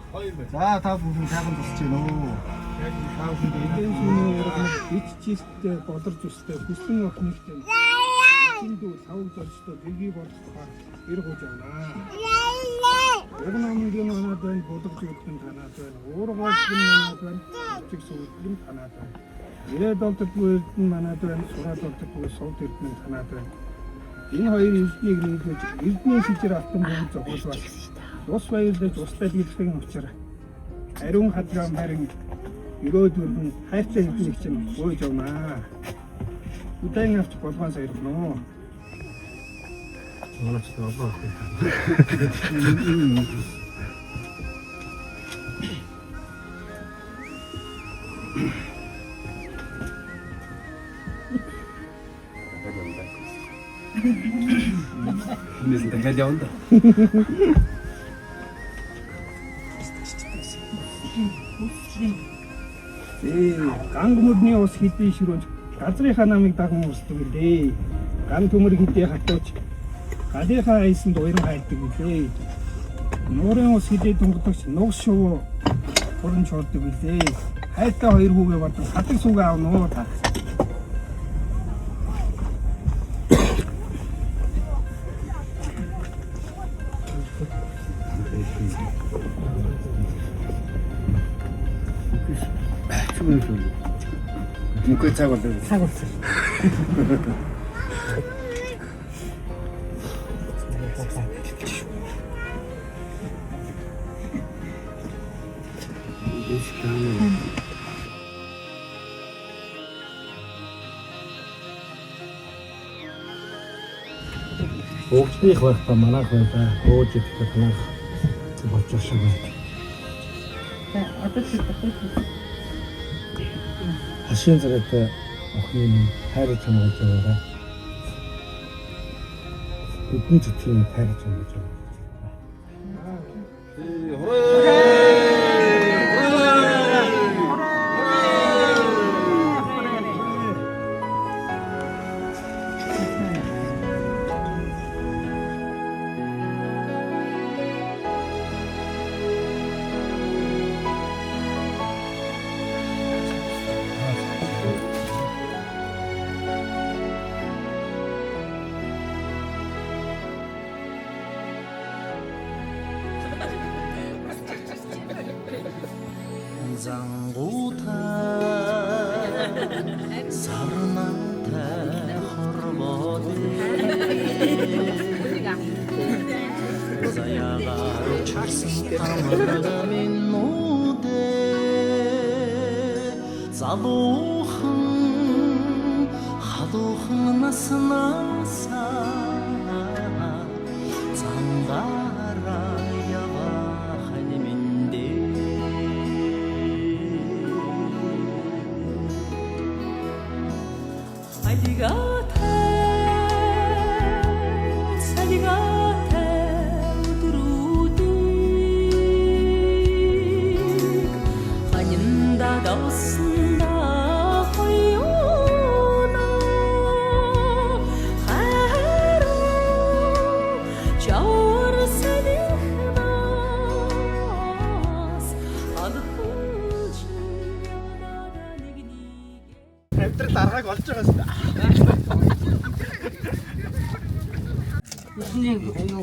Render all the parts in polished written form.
За та бүхэн сайхан тусч байна уу? Та бүхэнд эдийн засгийн урлагт иччилтэй болорч өстэй хүслэн охинтой. Эндүү сав зорчтой бэлгийн болцохоор ир гож байна. Яг намгийн манад байна, бодогч өгдөн танаад байна. Уургaalын манад байна, чиг сүүлэн танаад байна. Ирээд болдоггүй нь манад байна, сураад болдоггүй сувд эрдэнэ танаад байна. Энэ хоёр эрднийг нийлүүлж эрдний шижир автан бүхэн зохиолвол ус баярлаж устдад идэхин учраас ариун хадрам харин өрөөдөрн хайрцаг эднийг чинь гойж явнаа. Удаан авч болмаас ирнэ. Манай ч одоо Нээсэн дахиад явна да. Ганг мөрний ус хэдий ширүүж газрынхаа намыг даган усдаг үлээ. Ган төмөр хэдий хатууч галийнхаа айсанд уйран хайдаг үлээ. Нуурын ус хэдий дунгадагч нугс шувуу хуран чуулдаг үлээ. Хайртай хоёр хүүгээ бодсон хатаг сүгэ аавна уу та. Мөнгө цаг болдог. Цаг болсон. Өчнийх байхдаа манайх байлаа. Өөж идэх танах болчих шиг байна. Одоо ч Хашийн зэрэгтэй охин хайрч хамгаалж байгаарай. Бидний зүтгэн хайрч хамгаалж байгаа.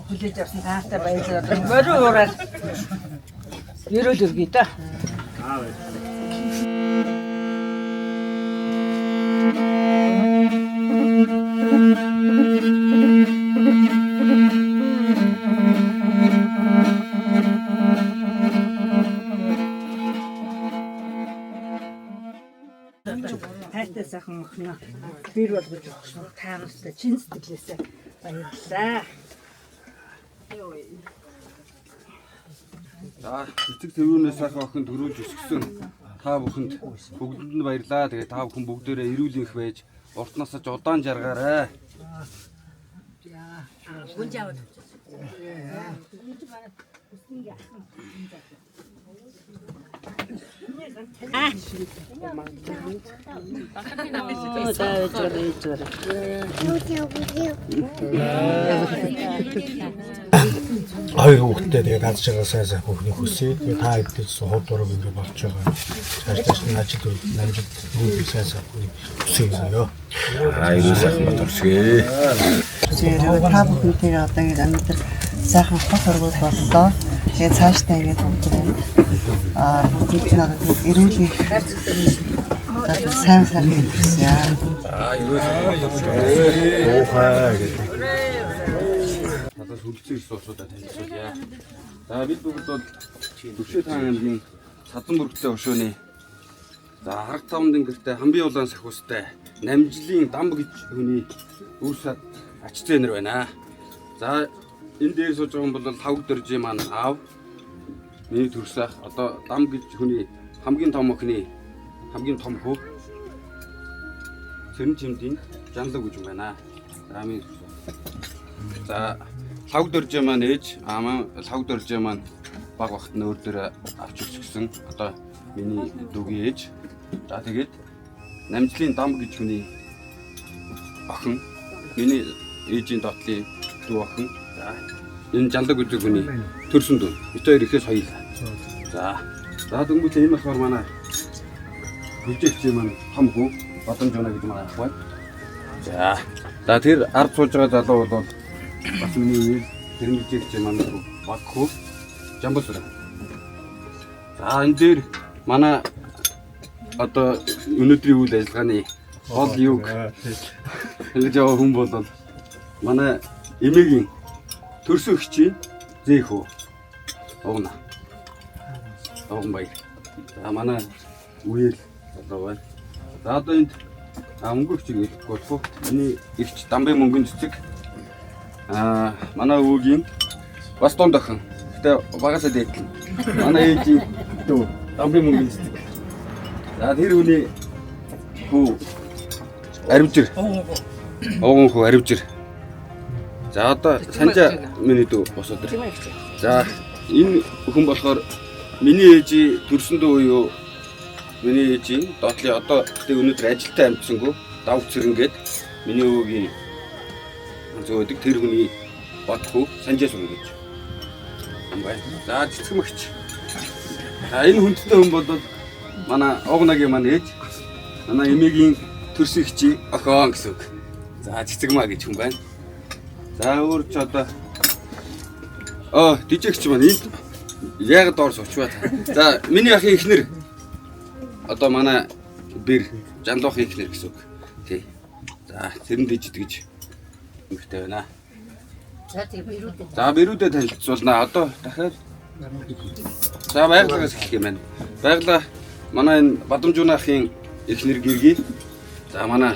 Хүлээж авсан таатай баярлалаа. Морин ураад ерөөл өргөе та. Хайртай сайхан охиноо бэр болгож өгсөн та нартай чин сэтгэлээсээ баярлалаа. За цэцэг төвүүнээс сайхан охин төрүүлж өсгсөн та бүхэнд бүгдэнд нь баярлалаа. Тэгээ та бүхэн бүгдээрээ эрүүл их байж урт насаж удаан жаргаарай. хоёр хүүхэдтэй тэгээд аз жаргал сайн бүхний хүсье. Тэгээд та хэдэж хот дураг ингэ болж байгаа. Цааш нь ажил намжид бүгд сайн бүхний хүсье ёо. Аюу сайхан төрсгөө. Тэгээд та бүхэнтэйгээ одоо ингэ амьд сайхан хот оргууд боллоо. Тэгээд цаашдаа ингэ томтгоо. Бүгд нь одоо эрүүлийн сайн хэрэгсэе. Аюу сайхан төрсгөө. Оохаа гэдэг. Надад хүлцэн суусуудаа танилцуулъя. За бид бүгд бол Төвшөө таан аймгийн Садан бүрэгтэй өшөөний хараг таван дэнгэртэй хамгийн улаан сахиустай намжлын дам гэж хүний үр сад ач зээнэр байна. За энэ дээр сууж байгаа хүн бол Тавг Дөржи маань аав. Миний төрсөх одоо дам гэж хүний хамгийн том охины хамгийн том хөө Сэрэн Чимдийн Жанлаг гэж байна. За миний за Тавг Дөржи маань ээж маань Тавг Дөржи маань баг багт нь өөр дээр авч өсгсөн одоо миний дүүгийн ээж. За тэгээд намжлын дам гэж хүний охин миний ээжийн дотлын дүү охин. За энэ Жанлаг гэж хүний төрсөн дүү. Бид хоёр ихээс хоёулаа. За дөнгөж энэ болохоор манай бүжигч маань том хүү Бадамж Жона гэж манай ах байна. За тэр ард сууж байгаа залуу бол бас миний тэр бүжигч маань баг хүү Жамбасраа. За энэ дээр манай одоо өнөөдрийн үйл ажиллагааны гол юг ингэж яваа хүн бол манай эмээгийн төрсөн өгчийн зээх үү Огна баяр. За манай үеэл залуу байна. За одоо энд өнгөрч ирэхгүй болох миний ирч Дамбын мөнгөн цэцэг манай өвөгийн бас дунд охин. Гэтэ багасаа дээдлэн. Манай ээжийн дүү Дамбын мөнгөн цэцэг. За тэр үний хүү Аривжир. Огон хүү Аривжир. За одоо Санжаа миний дүү босоод ир. За энэ хүн болохоор миний ээжийн төрсөн дүү юу? Миний ээжийн доотлын одоо тэг өнөөдөр ажилтаа амжсангүй давг цэрэнгээд миний өвөгийн зөөдөг тэр хүний бод хүү Санжаа сүн гэж. За цэцэг мэгч. За энэ хүндтэй хүн бол манай Огнагийн маань ээж. Манай эмээгийн төрсөн хчи охин гэсэн үг. За цэцэг маа гэж хүн байна. За өөр ч одоо дижигч маань энд яг доор сууч бай. За миний ахын ихнэр одоо манай бэр Жанлуухийн ихнэр гэсэн үг. Тий. За Сэрэн Дижид гэж юмхтэй байна. За бэрүүдээ танилцуулнаа. Одоо дахиад за байгалагаас хэлэх юм байна. Байгалаа манай энэ Бадамж Жунаахын эхнэр гэргий. За манай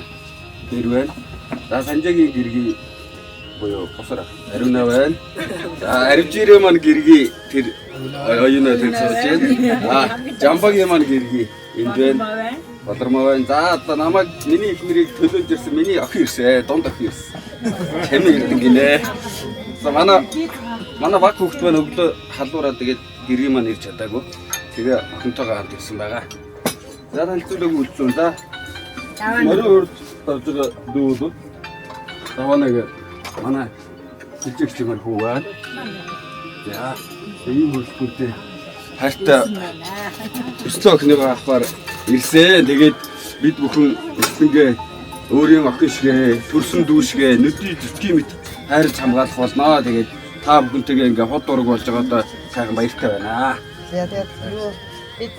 бэр байна. За Санжаагийн гэргий буюу босоор Ариуна байна. За Аривжирээ маань гэргий тэр оюуна тэр сууж байна. Жамбагийн маань гэргий энд байна. Болормоо байна. За одоо намайг миний эхнэрийг төлөөж ирсэн миний охин ирсэн. Дунд охин ирсэн. Чамээ ирдэг гинэ. За манай баг хүүхд маань өглөө халуураа тэгээд гэргий маань ирж чадаагүй. Тэгээ охинтойгоо хамт ирсэн байгаа. За танилцуулаг үлдсэн. За мөрөө урд орж байгаа дүү. Таванаг манай жижигч юм хүү байна. За ийм хөлбөртэй хайртай өслөө охиныгоо авахаар ирсэн. Тэгээд бид бүхэн эслэнгээ өөрийн охин шигээ төрсөн дүү шигээ нүдний зүтгий мэт хайрлж хамгаалах болно. Тэгээд та бүхэнтэйгээ ингээ хот дураг болж байгаадаа сайхан баяртай байна. За тэгээд юу бид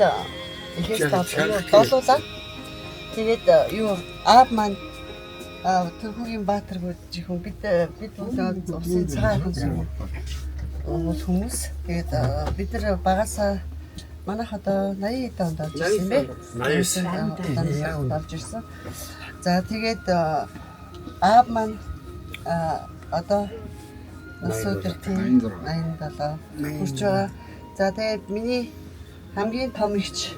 ихээс тавлуулаа. Тэгээд юу аав маань Төвхөгийн Баатар гэж хүн бид усын цагаан хүмүүс. Тэгээд бид нар багасаа манайх одоо 80 онд орж ирсэн бэ. 80 онд орж ирсэн. За тэгээд аав маань одоо нас өдөр тийм 87 хүрч байгаа. За тэгээд миний хамгийн том ихч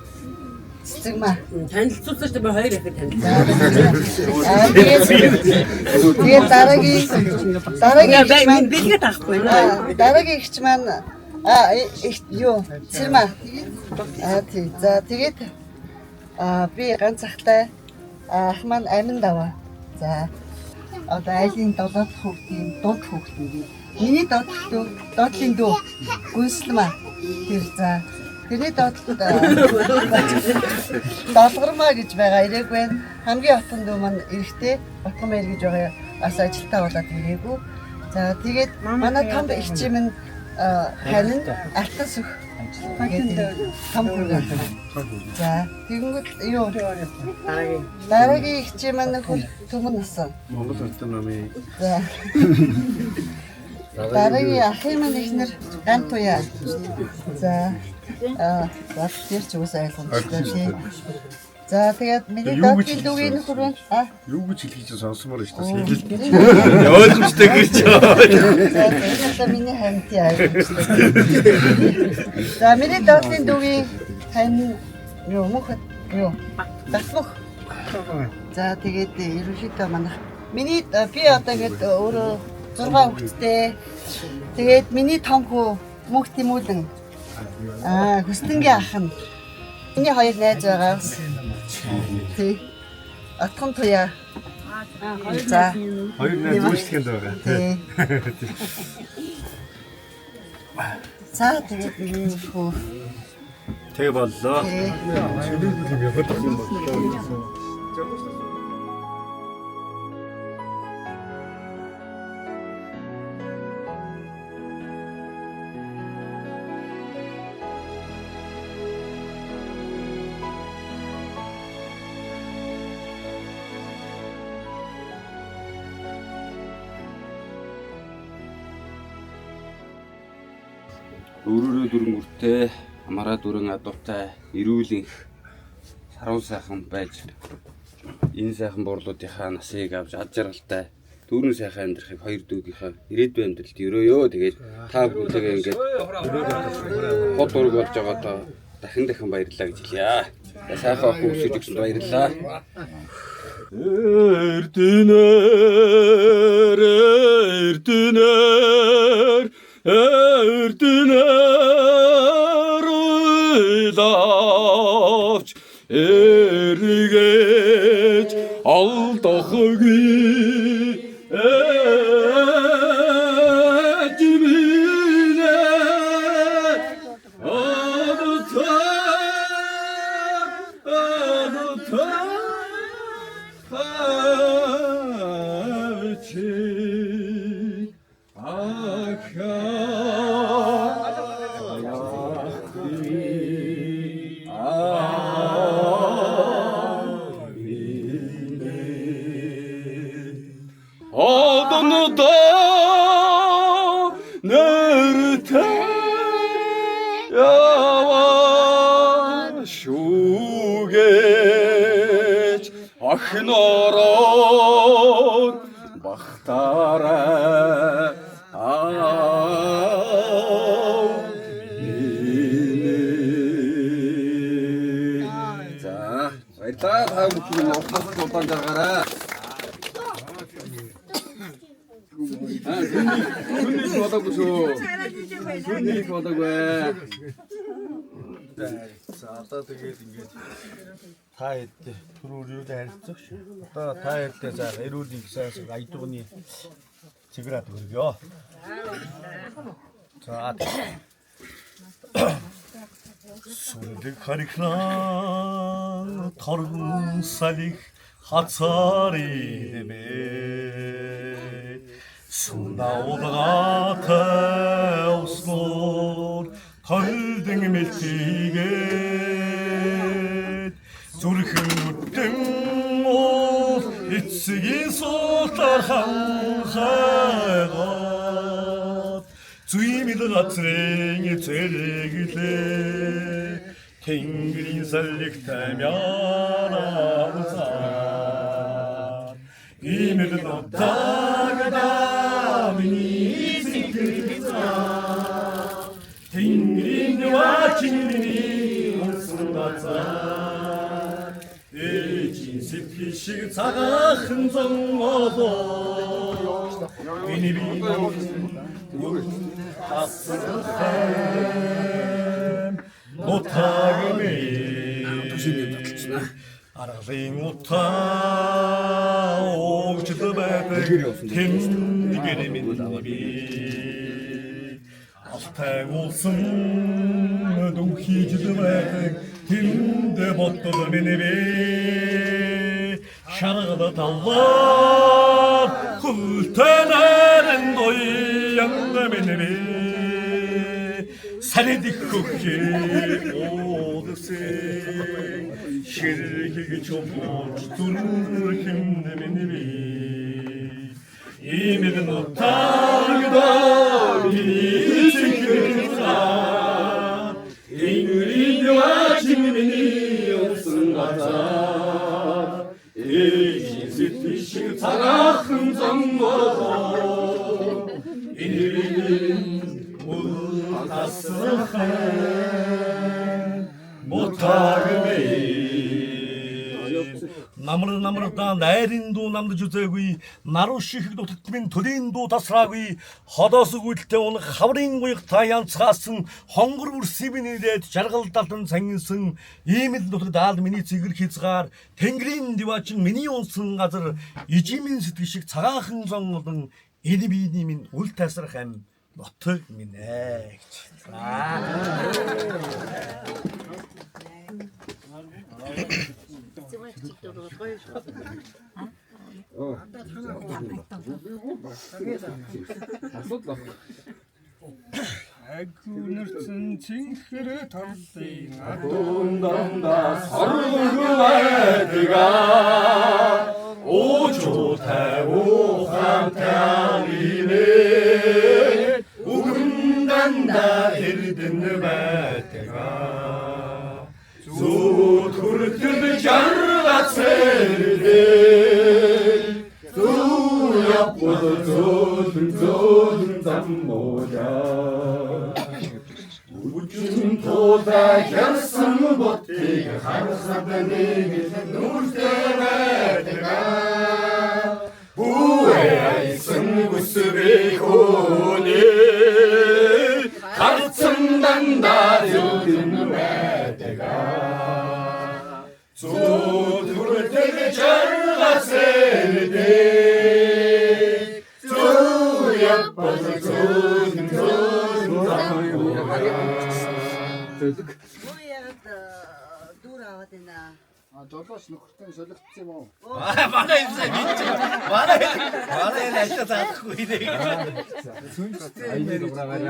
цэцэг маа. Танилцуулсан ч хоёр их танилцсан. Тэгээд дараагийн бэлгээ таахгүй. Дараагийн ихч маань юу цэрмаа. Тийм. За тэгээд би ганц ахтай ах маань амин даваа. За одоо айлын 7 хүүхдийн дунд хүүхдийн миний доотлын дүү гүнслэмаа тэр за тэрний доотлолд даалгармаа гэж байгаа ирээгүй байна. Хамгийн отон дүү маань эрэхтэй Батгамэр гэж байгаа ас ажилтаа болоод ирээгүй. За тэгээд манай том ихчим нь хань алтан сүх том хүрээ. За тэгэнгүүт юу дараагийн ихчим маань түмэн насан. Монгол Улсын намын За дараагийн ахын маань ихнэр гант туяа. За тэр ч үс ойлгомжтой тийм. За тэгээд миний доотлын дүүгийн нөхөр нь юу гэж хэлхийж сонсомоор шүү дээ. Хэлэл. Ойлгомжтой гэж. За тэгээд миний хамтын ойлгомжтой. За миний доотлын дүүгийн хань юу мөхөд юу батмөх. За тэгээд ерөнхийдөө манайх миний би одоо ингээд өөрөө 6 хүүхэдтэй. Тэгээд миний том хүү мөнх Тэмүүлэн Хүстэнгийн ах нь миний хоёр найз байгаа. Тий. Атхан туяа. За Хоёр найз үйлчлэгэнд байгаа. тий. За тэгээд миний хүү Тэг боллоо. тий. Өөрөөрөө дүрэн үртэй, амараа дүрэн адуутай, эрүүл саруу сайхан байж энэ сайхан буурлуудынхаа насыг авч ад жаргалтай дүүрэн сайхан амьдрахыг хоёр дүүгийнхаа ирээдүйн амьдралд өрөөё. Тэгээд та бүхэндээ ингээд хот ураг болж байгаадаа дахин баярлалаа гэж хэлье. Сайхан ах үсэж өгсөнд баярлалаа. Эрдэнэр уйлавч эргэж алдахыг эдминэ Ахнорон бахтараа за баярлалаа та бүхэн утлах удаан жаргаараа Сүнийг болоогүй шүү. Сүнийг болоогүй. За одоо тэгээд ингээд та хэдтэй түрүүр юу харилцах шүү. Одоо та хэдтэй за эрүүлийг сайхан айдууны цэграад өргөё. За сүндэг харихнаа торгон салих хацари дэмэ Sundaudagaтай уснууд толдон мэлтийгээд зүрхэн үтэн уул эцгийн суултар ханхайгаад зүймэл газрын зэрэглээ тэнгэрийн саллигтай мяанаа имэл нотагада миний зикритна тэнгэрийн вачинний онсгацаа эчин сэтгэл шиг цагаахан зомолоо миний бие хасрахам нотагмэ төсөний таталцна. Аргын утаа өвчл байдаг тэмнэг Алтай улсын дүнхийжл байдаг тэндэ боддол минэвэ шаргал таллар хүлтэнэрэн доян минэвэ 사내디 쿠키 오드세 실기기 좁은 두루를 힘내미니비 이미는 못하기다 미니 지키는 사 잉그리드와 지미니 없음가자 이지스티시 사가 흥정 먹어 이리는 Намрда найрын дуу намдж үзээгүй наруу шихэг дутагдмын төлийн дуу тасраагүй холоос өгүүлэлтээ унах хаврын гуйх та янцгаасан хонгор бүрсийн нэрээд жаргалдалтан сангинсан ийм л дутагдаал миний цэгэр хязгаар тэнгэрийн диваачин миний унсан газар ижимийн сэтгэл шиг цагаахан зонголон энэ биений минь үл тасрах ам нутаг минь ээ гэж. Агунэрсэн чихрэ томдын 돈단다 서르르와드가 오조 태고 함태리네 우금단다 일든느바드가 수투르트르 자르가세르데 수야포도 조든 잠모자 우준 도다 결승 못해 하루사다니 놀때마다가 부에야 있은 구슬이 고니 가르친단다 들은 마다가 소두를 때게 잘 가세르데 소야빠서 조든 뭐야 누라와 되나 жолооч нөхөртэй солигдсон юм уу? манай юмсаа мэдчих. Манай энэ таахгүй нэ. 아이디 돌아가냐?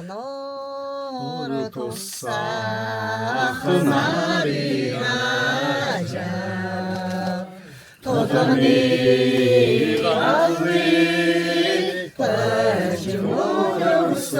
너로 도사 마리아자 도전이 가위 다시 모여서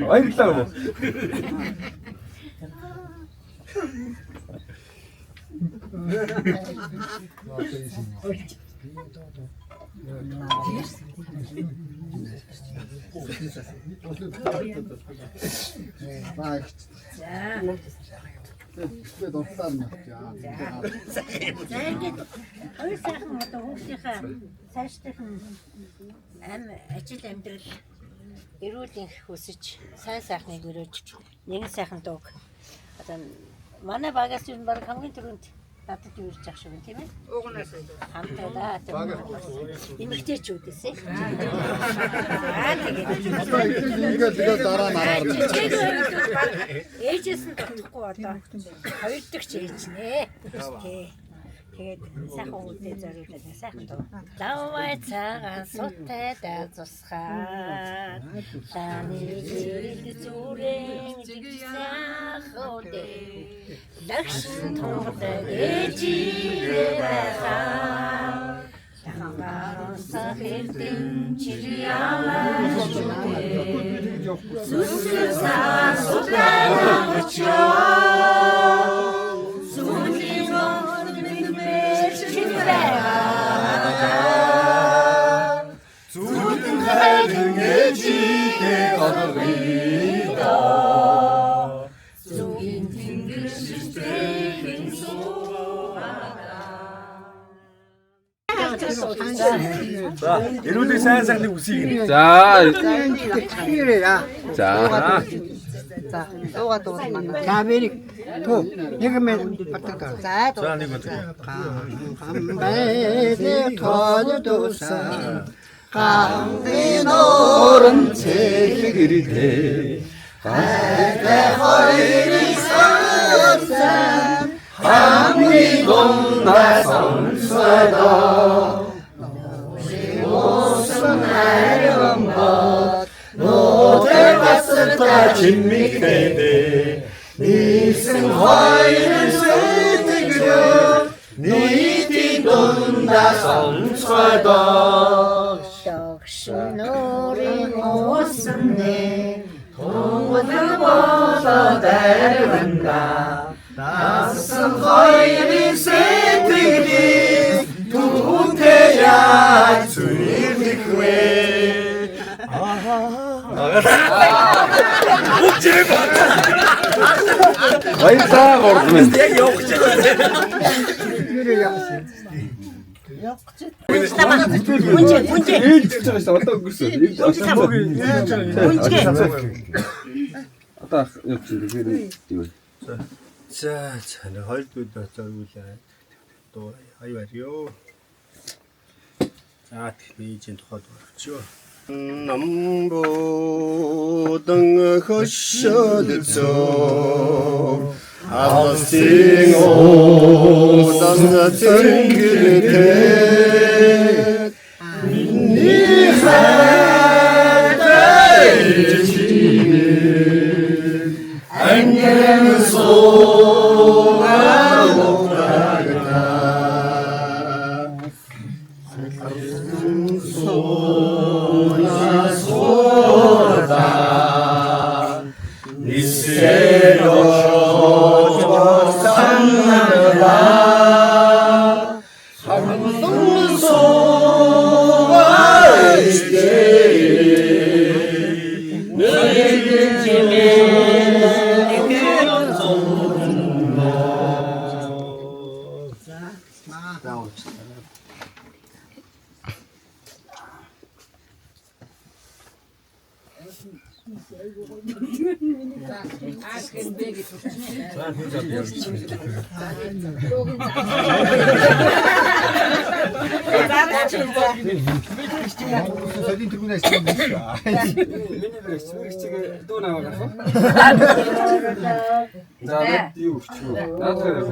Баярлалаа мó. За ингээд хоёр сайхан одоо хүүхдийнхээ цаашдынхан ажил амьдрал эрүүл их хүсэж сайн сайхныг өрөөж нэгэн сайхан дууг одоо манай багаас юу баг хамгийн түрүүнд надад юу ирж ах шиг юм тийм ээ. Угнаас хамтдаа эмэгтэйчүүдээс ээ. Тэгээд дараа нараар. Ээжээс нь тогтохгүй одоо хоёр дахь ээж нэ. Тий. Тэгээд сайхан үүдээ зориулаад сайхан дуу. Лавай цагаан суттай даацсгаа. Таны гэрэл зүрэн жигсаахоодээ. Лакшин тоотой ээжээ байхаа. Яхаа сахилтэн чилиамаа зүдээ. Сүсэсаа суттай даачаа. Зүудэн хайрын ээжигээ олгоё. Зүгийн тэнгэр шиштэйхэн За, эрүүлэг сайн сайхныг үсгий. За. За. За, дууга дуусна манай. Камерик тоо нэг мэн батгаа. За, За, нэг үгүй. Камбайны тоодоса камбын орон цэгэрдээ хайртай хоёрын сонсон хамгийн гомдоо сонсодоо Осон хайрмбат нотэ баста чиммикэдэ нисэн хоёрын сэтгэлээр нийтийн дундаа сонсодоо Догшнорын усны Томодан болоод арванда Насан хоёрын сэтгэлээр түүнтэй яаж зүрх вэ Баярлалаа гурван. Яг явах гэж байна. Бүнжээ. Ээлж гэж байгаа шүү. Одоо өнгөрсөн. Одоо юу ч юм бэ? За, нэг хоёр дүүд зориулаа. Дуу аюу. За, техникийн тухайд болчихё. Намбодан хөшөөдсөө Австин одан тэнгэртэй Миний хайртай чимээ Ангэн Содин тэргүүнээс юм байна. Миний бэрчгээ дуу наваа. За, юу ч юу. Наадах юм.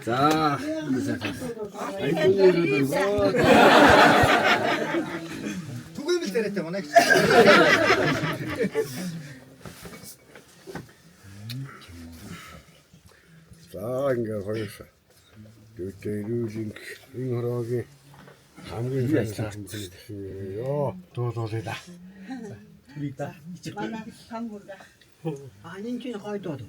За. Түгээмэл дээрээ манай гэж. За ингээ хоёрсаа. Дүүтэрүүлинг энэ хороогийн хамгийн ажилласан ёо дуулуулъя да. Манай хамбурга. Анин чинь гойдод.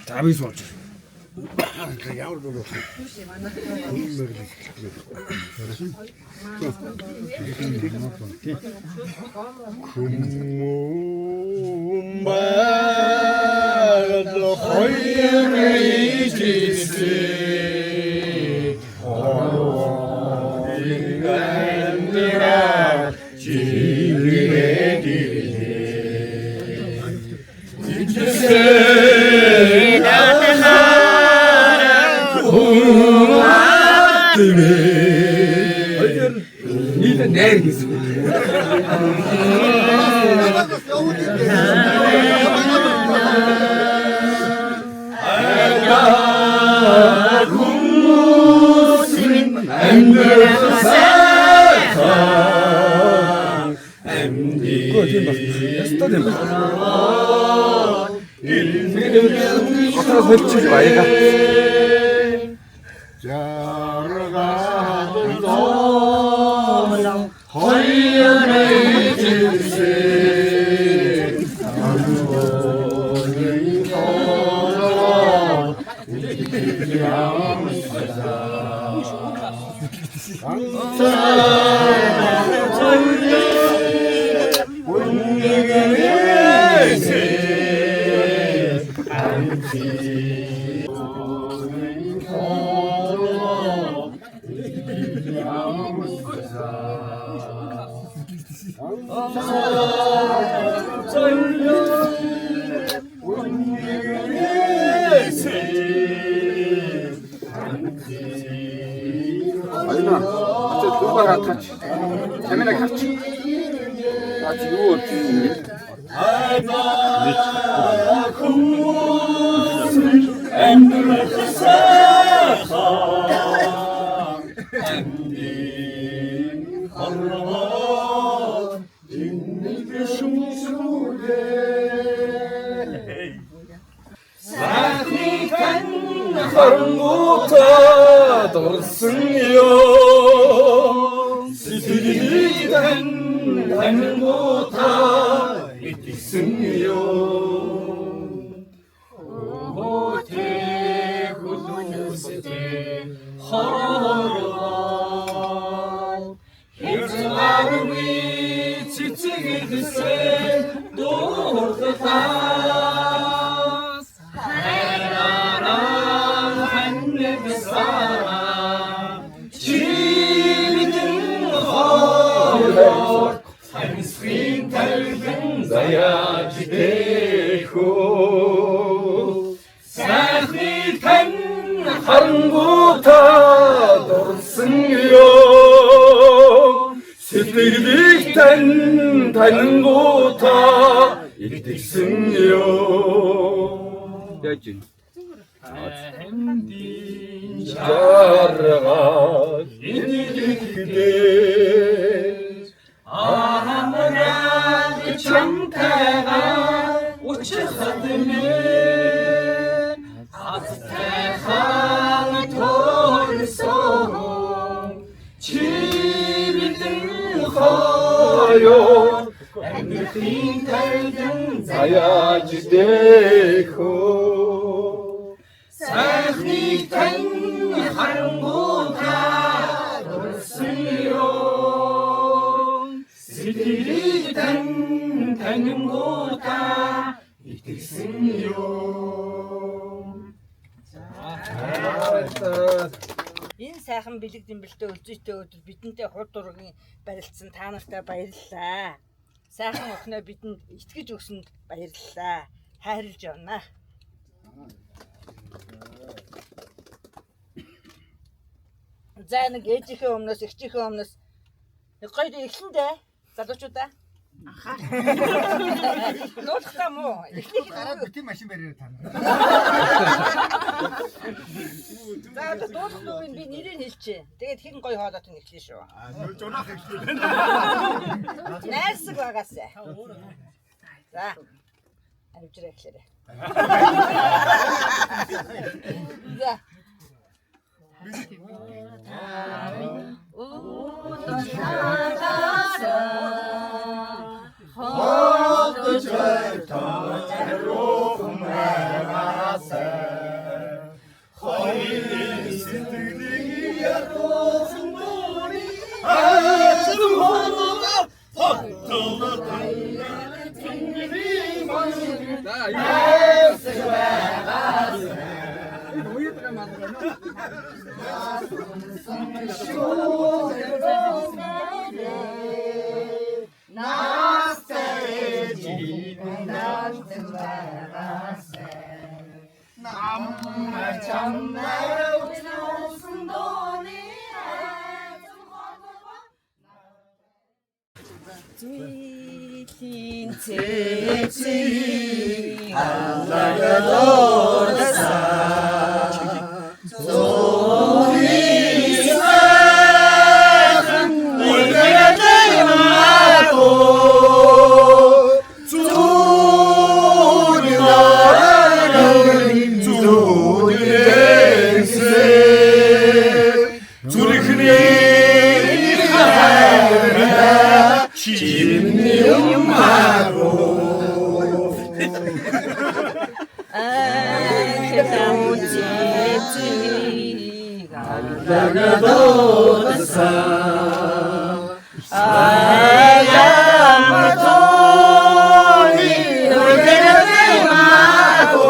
Тавис болж. Ямар дуу. Нийт найр гэсэн. Айна. Чи дүүгээр хатгач. Камераг харч. Аа чи юу вэ? Харангуйта дурсан ёо сэтгэлдэн харангуйта итгэсэн ёо Өөтэй хүлээстэй хороо хэзээ цэцэгсэн дууртаас хайраараа ханнэгсаа чимдэн хоолоор хансхийн талган заяаж дэхөө сайхны тань харангуйта дурсан ёо сэтгэлийг тань таньгуута итгэсэн ёо яаж юм хэмдийн жаргал инээгдээ арамраг чамтайгаа уучрахад мэ Заяаж дэхөө сайхныг тань харангуйтай дурсан ёо сэтгэлийг тань танингуйтай итгэсэн ёо. Энэ сайхан бэлэг дэмбэлтэй өлзөйтэй өдөр бидэнтэй худ дургийн барилцсан та нартай баярлалаа. Сайхан охиноо бидэнд итгэж өгсөнд баярлалаа. Хайрлж явна. За нэг ээжийнхээ өмнөөс эгчийнхээ өмнөөс нэг гоё эхлэн дээ. Залуучуудаа. Ахаа. Нууцтай муу. Эхлэх Гараад бити машин барьяа тань. За дуудах би нэрийг хэлчихэ. Тэгээд хэн гоё хоолойт нь эхлэе шүү. Нүүж унах эхлэв. Найрсаг багаасаа. За. Авчраа эхлээрэй. За. Зүйлийн цэцэг аллагадорсаа зоогийн сайхан үлгэртэй маагүй зүрхнээ зүрхнээ чимний юмарoo ай аллагадорсаа аяматони үлгэртэй маагүй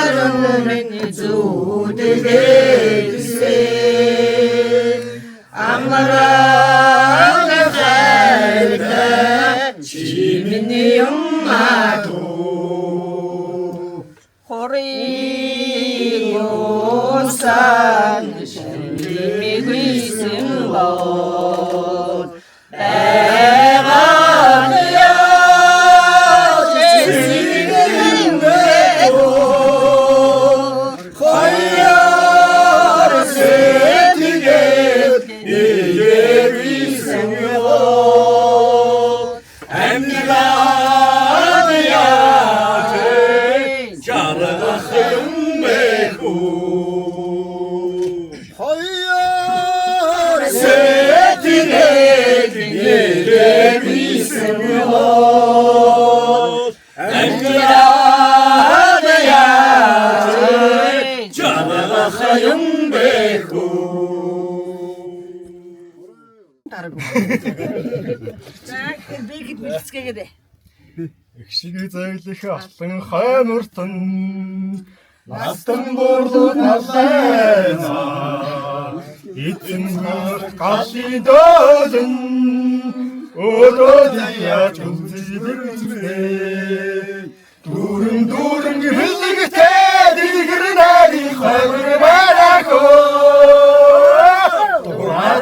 аммаанарун зүудэгэсэ аммараа хайрта чимний юмарoo хорийн усан шимигүйсэн бод байгаад яа чисгэн бэхөө хаяр сэтгээд егэрсэн ёо амнигад яатэ жаргах юм бэхөө хаяр сэтгээд егэрсэн ёо амнигад яатэ жаргах юм бэхөө. За бэгэд бэлцгээгээд Экшигээ зайлах алтан хаймартан настан борлог налайна эцэн хөрт галын дөөлн өдөөдияч үзэвэрзмээ дүүрэн хэлэгтэй дигэрнэри хайр барахоо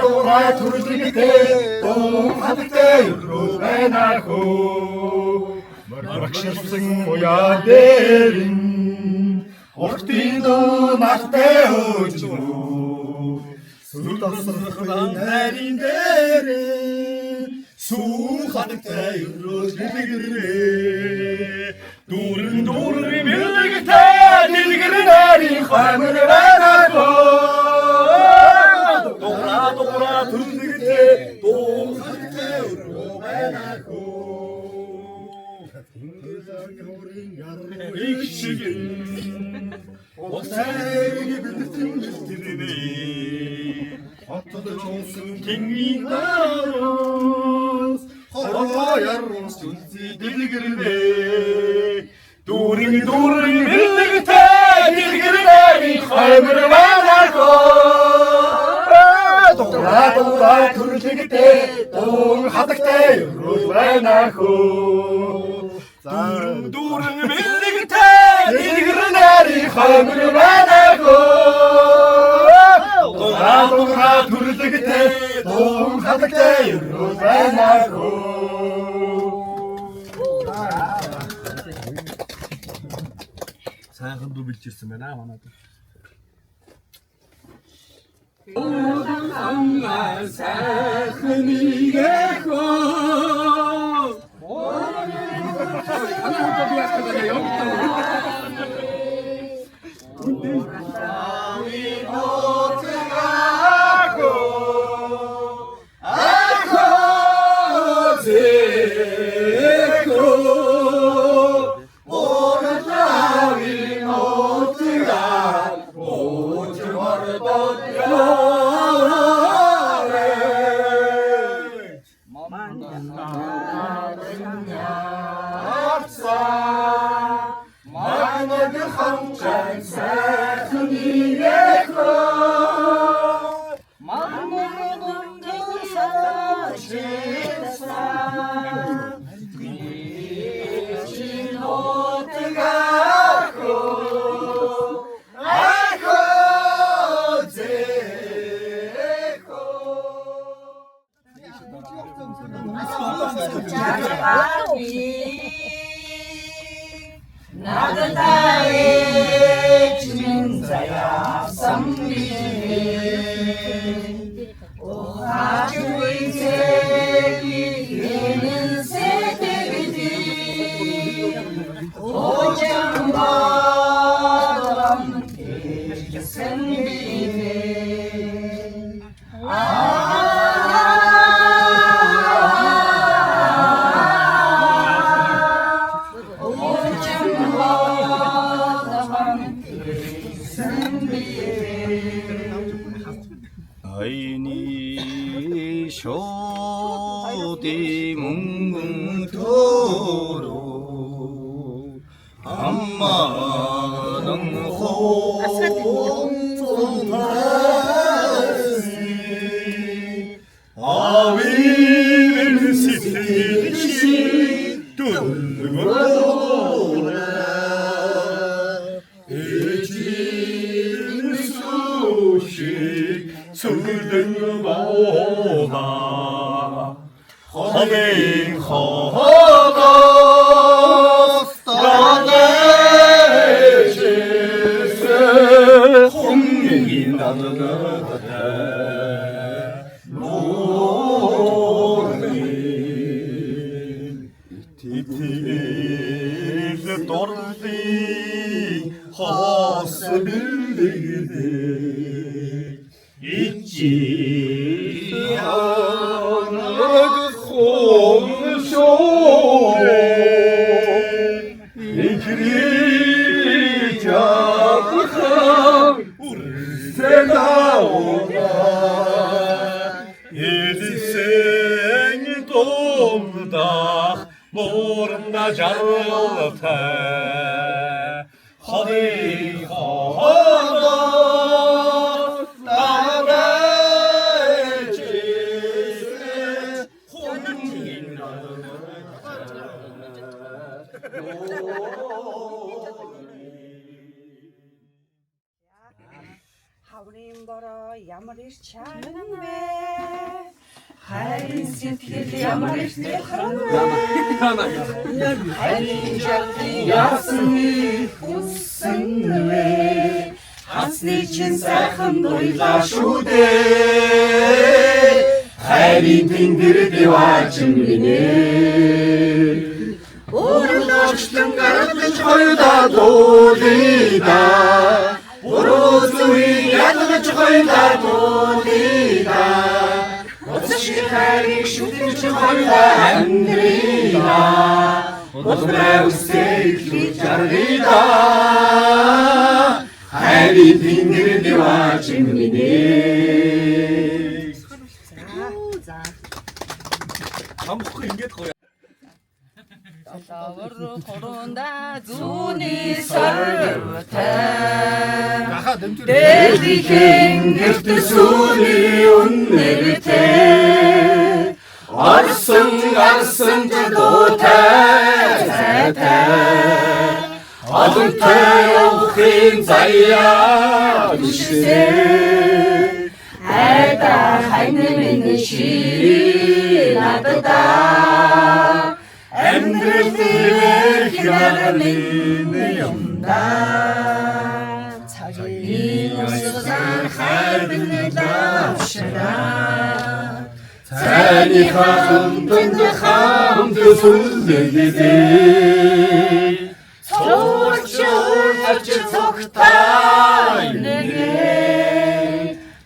Дураа түрэлэгтэй дум хаттай рүүбэнахоо Маргшилсан уяа дээрин Охтын дуу нартай өжмөө Сүр тасрах нарийн дээрээ Сухантай өрөөс дэлгэрээ дүүрэн мэлэгтэй дэлгэрэнэрийн хаймар байнаа дуураа түлэгтэй дуухантай өрөө байнаа их шигэн Осайг бэлтэн гэлтэрнэ Хотод чонсон тэнгийн дараас Хороояр сүнсий дэлгэрнэ Дүүрэн мэлэгтэй дэлгэрнэрийн хаймар байнаа Дуураа түрлэгтэй дуун хадагтай өрөө байнаа Дүүрэн мэлэгтэй дэлгэрнэрийн хаймар байнаа Дуураа түрлэгтэй дуун хадагтай өрөө байнаа Сайхан дуу билжирсэн байна манайд. Сайхан игэхөө 아이니 쇼디 뭉뭉토로 엄마는 호송하시 아위를 시시시 뚫고라 해지는 수시 술든 보다 허밍 허가 나의 실세 홍익이 나는 모르니 티티를 떠르디 허스빌리디 있지 않아 그 홈쇼에 이 길이 잡으상 울세 나오나 일생이 돕다 모른다 잘못해 허리 허가 Хаврын бороо ямар их чанан бэ хайрын сэтгэл ямар их дэлхэн бэ хайрын жаргал яасан хүссэн вэ хасны чин сайхан дуйлаа шүү дээ хайрын тэнгэр дэваачин минь өөрлөчлөн гаргаж хоёулаа дуулида буруу зүрийг ялгаж хоёулаа дуулида Утсшиг хайрыг шүтэж хоёулаа амьдрина Улмаа үсэг жаргида хайрын тэнгэр дэваачин минь Амхгүй ингэж гоё. Долоовор хороонда зүүний сарвтай Дэдихэн гэртсүүний үнэртэй Арсан дуутай сайтай Одонтой явахын заяа бишээ Айда хайны миний ширээ нададаа Амьдрэх ярмын юмда цагийн усган хайрын давшра Цайны хамт сүлдэгдээ Цогч цогтай нэгэ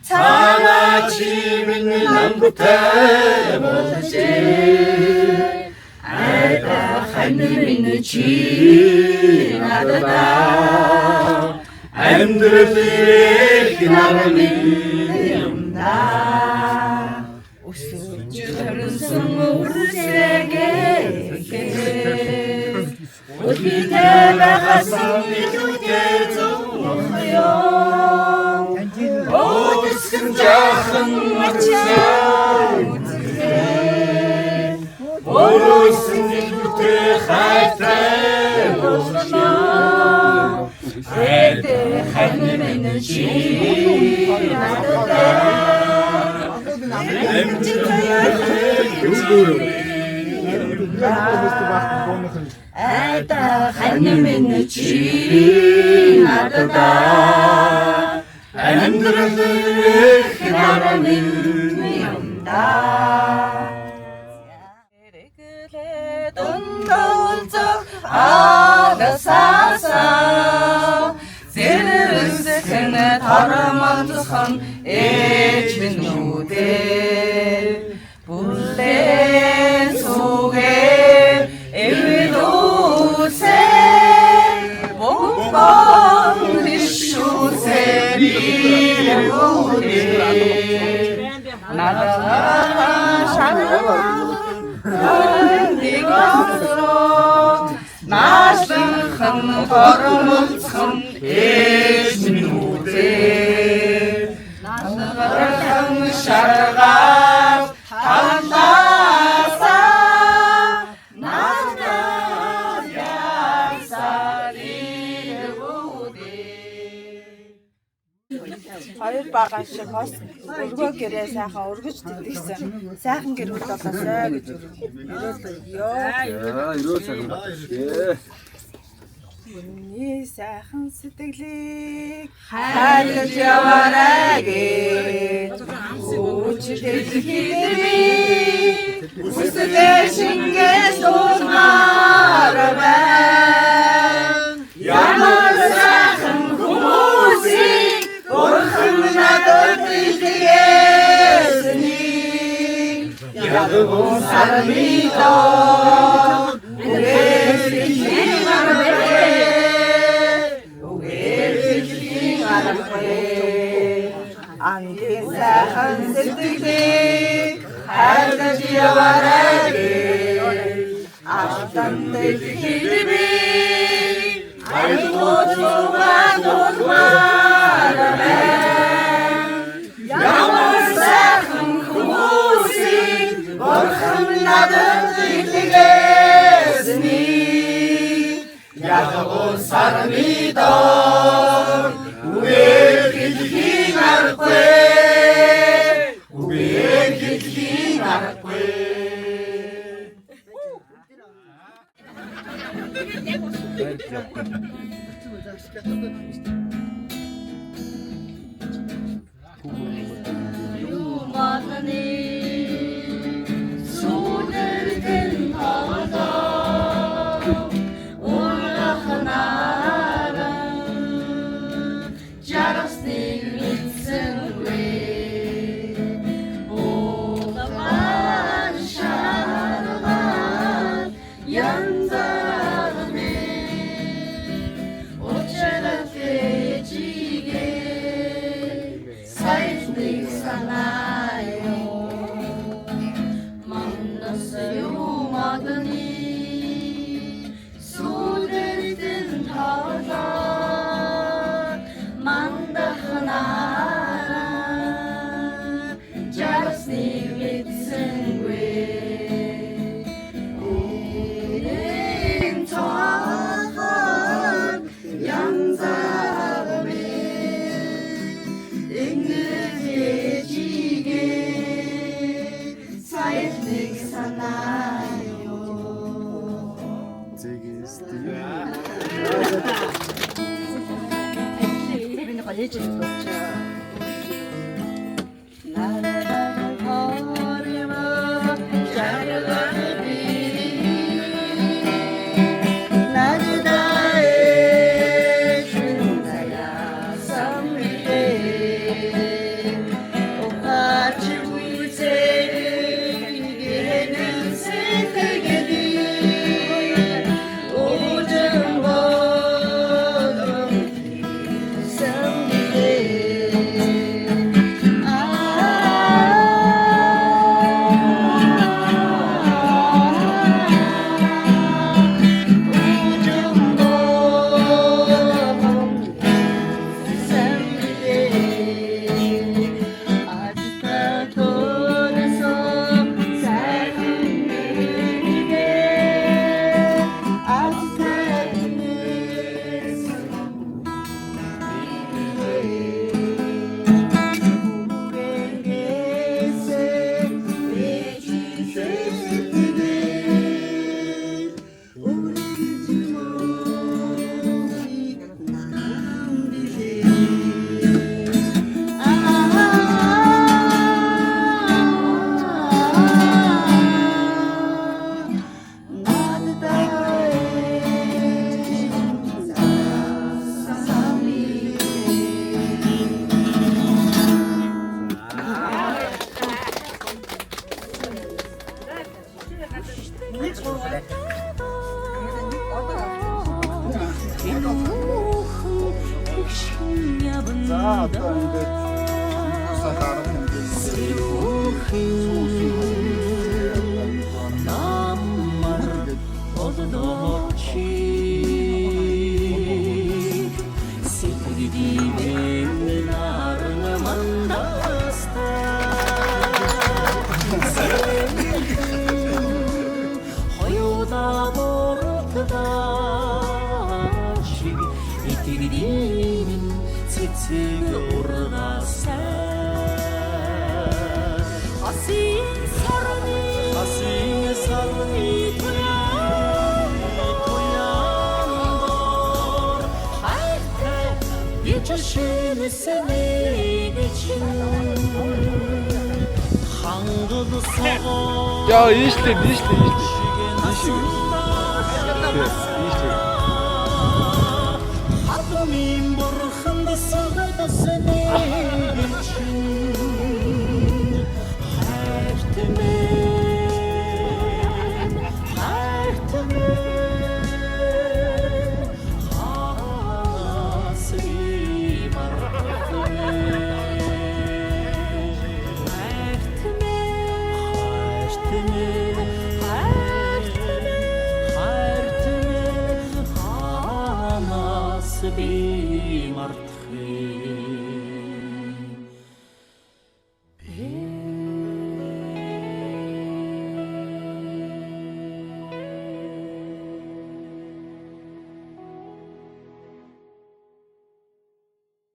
Цана чимэн намтай болжээ Айда хайны миний чи надада Амьдрэх ярмын юмда Өсөж төрсөн үрсэгээ Өдгийтэй байгасан нэгүтэй зүүнхё Өдөсгөн жаахан ачаа үзээ Өрөөсөн нэгүтэй хайртай болно Хайртай хайны миний чи надада Айда хайны миний чи надада Амьдрэх ярмын юмда Эрэглээ дундолцох агасаса Зэрэсхэн тарамадхан ээж минь үдээ Бүлэн сүгээ эвэлүүсээ Бомбон ишүүсээ бирүүдээ Надаа шарван дигасро Нашлхан хормолцхан ээж минь үдээ Надаа шаргав Хандаса Надаа Хоёр баган шиг хос өргөө гэрээ сайхан өргөж тэтгсэн. Сайхан гэр бүл болоосай гэж Ерөө сайхан байна. Хүний сайхан сэтгэлийг хайрлаж яваарай гэж Үчигдэж хилэрээ Үсэлээ шингээс уумаар байна Ямар сайхан хүмүүсийг Бурхан надад илгээснийг Яггүй сармидоо Үгээрхихийн арапэ Ангин сайхан сэтгэлийг хайрлаж яваарай гэж Алтантай хилбэрээ Айгуутуган улмаар байна Ямар сайхан хүмүүсийг Бурхан надад илгээснийг Яггүй сармидоо Үгээрхихийн арапэ Үгээрхихийн арапэ Юманы Энэ гоё ч юм болж. За одоо ингээд юусаа дарах юм бэ? Яа, ийшлээ. Би мартах